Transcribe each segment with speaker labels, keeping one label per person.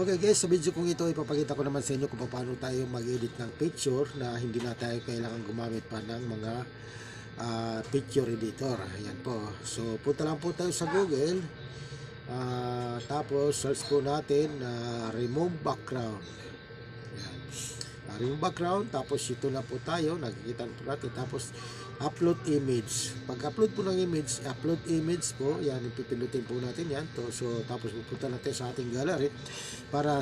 Speaker 1: Okay guys, sa video kong ito ipapakita ko naman sa inyo kung paano tayo mag-edit ng picture na hindi na tayo kailangan gumamit pa ng mga picture editor. Ayan po. So punta lang po tayo sa Google. Tapos search po natin remove background. Ayan. Remove background. Tapos ito na po tayo. Nakikita po natin. Tapos upload image. Pag-upload po ng image, upload image po, yan, ipipindutin po natin yan. So, tapos pupunta natin sa ating gallery para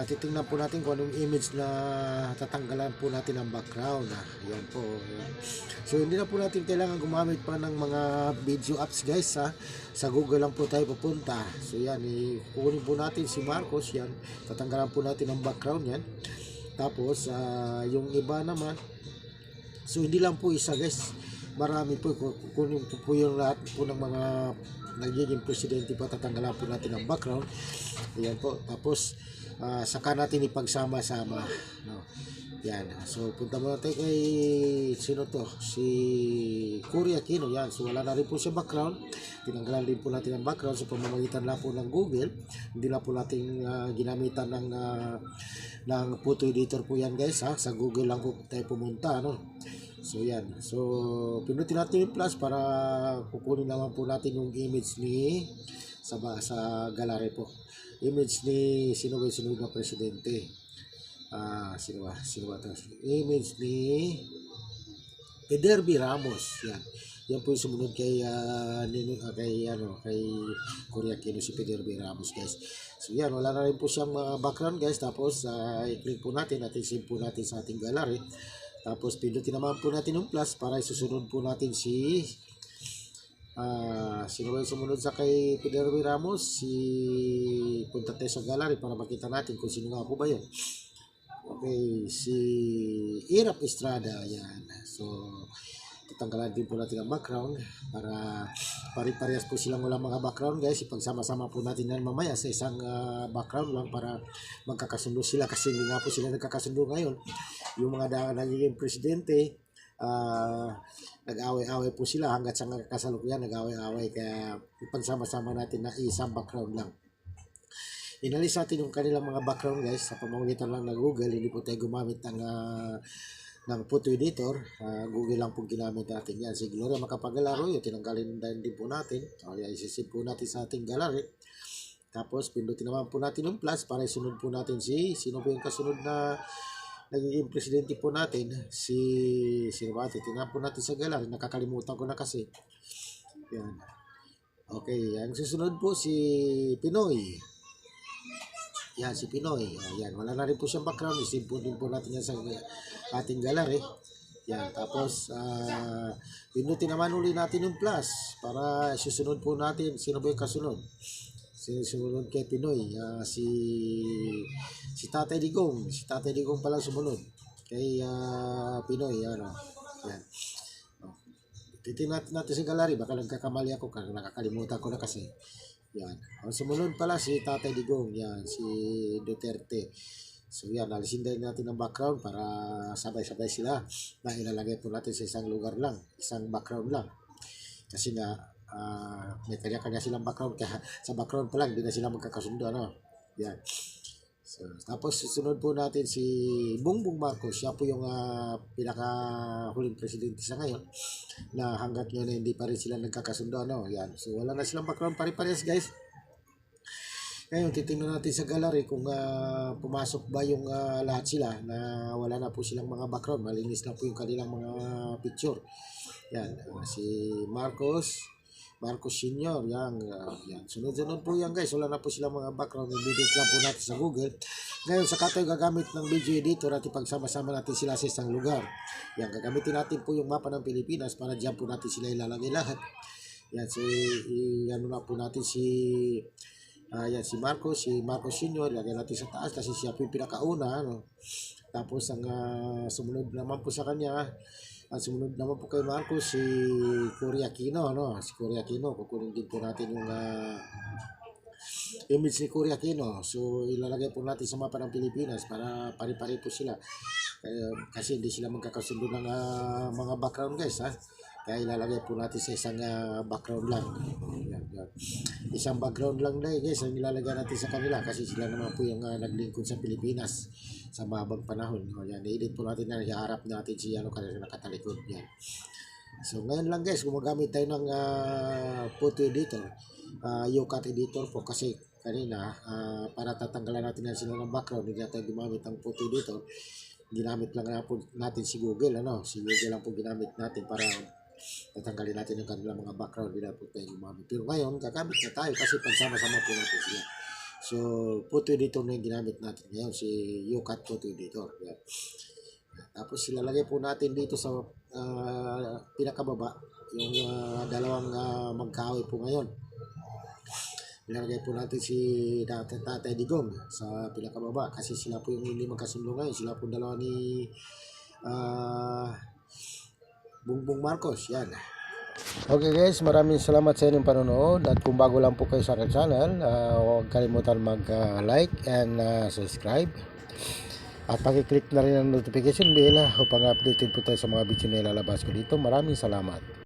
Speaker 1: titingnan po natin kung anong image na tatanggalan po natin ang background. Yan po. Yan. So, hindi na po natin kailangan gumamit pa ng mga video apps guys. Sa Google lang po tayo pupunta. So, yan, kukunin po natin si Marcos. Yan, tatanggalan po natin ang background yan. Tapos, yung iba naman, so hindi lang po isa guys, marami po, kukunin po yung lahat po ng mga nagiging presidente pa, tatanggalan po natin ang background. Ayan po, tapos saka natin ipagsama-sama, no? Yan, so punta mo natin kay sino to, si Cory Aquino. Yan, so wala na rin po siya background, tinanggalan din po natin ang background sa pamamagitan lang po ng Google. Hindi na po natin ginamitan ng photo editor po yan guys, sa Google lang po tayo pumunta, no? So yan, so pinutin natin yung plus para kukunin naman po natin yung image ni sa gallery po, image ni sino ba yung sunod na presidente. Sino ba ito? Image ni Derby Ramos. Yan po yung sumunod kay Cory Aquino, si Derby Ramos guys. So yan, wala na rin po siyang background guys. Tapos i-click po natin at i-save po natin sa ating gallery. Tapos pindutin naman po natin yung plus para isusunod po natin si sino ba yung sumunod sa kay Derby Ramos. Punta tayo sa gallery para makita natin kung sino nga po ba yun. Okay, si Irap Estrada. Yan, so tatanggalan din po natin ang background para pare-parehas po silang walang mga background guys. Ipagsama-sama po natin yan mamaya sa isang background lang para magkakasundo sila, kasi hindi nga po sila nagkakasundo ngayon. Yung mga nagiging presidente, nag-away-away po sila hanggat sa kasalukuyan, nag-away-away, kaya ipagsama-sama natin na isang background lang. Inalis natin yung kanilang mga background guys sa pamamagitan lang ng Google. Hindi po tayo gumamit ng photo editor. Google lang po ginamit natin yan. Si Gloria Macapagal-Arroyo, yung tinanggalin din po natin. Isisip po natin sa ating gallery. Tapos pindutin naman po natin yung plus para isunod po natin sino po yung kasunod na nagiging presidente po natin, sino ba ito? Tingnan po natin sa gallery, nakakalimutan ko na kasi. Yan. Okay, ang susunod po si Pinoy. Yan, si Pinoy. Yan, wala na rin po siyang background. Isin po din po natin yan sa ating gallery. Yan, tapos pindutin naman uli natin yung plus para susunod po natin. Sino ba yung kasunod? Sumunod kay Pinoy, si Tatay Digong. Si Tatay Digong pala sumunod kay Pinoy. Yan. Titingnan natin sa gallery, baka nagkakamali ako, nakakalimutan ko na kasi. Yan. Ang sumunod pala si Tatay Digong, yan, si Duterte. So yan, alisin din natin ang background para sabay-sabay sila na ilalagay po natin sa isang lugar lang, isang background lang. Kasi nga, may kanya-kanya silang background, kaya sa background pa lang, hindi na sila magkakasundo, ano? Yan. So, tapos susunod po natin si Bongbong Marcos. Siya po yung pinaka-huling presidente sa ngayon na hanggat ngayon hindi pa rin sila nagkakasundo, ano? Yan. So wala na silang background, pare-pares guys. Ngayon titingnan natin sa gallery kung pumasok ba yung lahat sila na wala na po silang mga background, malinis na po yung kanilang mga picture. Yan, si Marcos Senior, yan. Sunod-sunod po yan guys, wala na po silang mga background, i-edit lang po natin sa Google. Ngayon, saka tayo gagamit ng video editor at ipagsama-sama natin sila sa isang lugar. Yan, gagamitin natin po yung mapa ng Pilipinas para dyan po natin sila ilalagay lahat. Yan, so ano na po natin si Marcos Senior, ilagay natin sa taas kasi siya po yung pinakauna, ano? Tapos ang sumunod naman po sa kanya, ang sumunod naman po kay Marcos, si Cory Aquino, no? Si Cory Aquino, kukunin din po natin yung image ni Cory Aquino. So ilalagay po natin sa mapa ng Pilipinas para pare-pare po sila. Kasi hindi sila magkakasundo ng mga background guys, Kaya ilalagay po natin sa isang background lang. Yan. Isang background lang na guys ang ilalagay natin sa kanila kasi sila naman po yung naglingkod sa Pilipinas sa mahabang panahon. Yan, i-edit po natin na iharap natin si kasi nakatalikod. Yan. So ngayon lang guys, gumagamit tayo ng photo editor, UCut editor po kasi kanina para tatanggalan natin na sila ng background, hindi natin gumamit ng photo editor. Ginamit lang na po natin si Google, si Google lang po ginamit natin para tatanggalin natin yung kanilang mga background, hindi na po tayo gumamit. Pero ngayon, gagamit na tayo kasi pagsama-sama po natin sila. So, photo editor na yung ginamit natin ngayon, si UCut photo editor. Yan. Tapos ilalagay po natin dito sa pinakababa yung dalawang magkahoy po ngayon. Ilalagay po natin si Tatay Digong sa pinakababa kasi sila po yung hindi magkasundo ngayon. Sila po dalawa ni Bongbong Marcos. Yan. Okay guys, maraming salamat sa inyong panonood at kung bago lang po kayo sa aking channel, huwag kalimutan mag-like and subscribe. At pakiclick na rin ang notification bell upang updated po tayo sa mga video na ilalabas ko dito. Maraming salamat.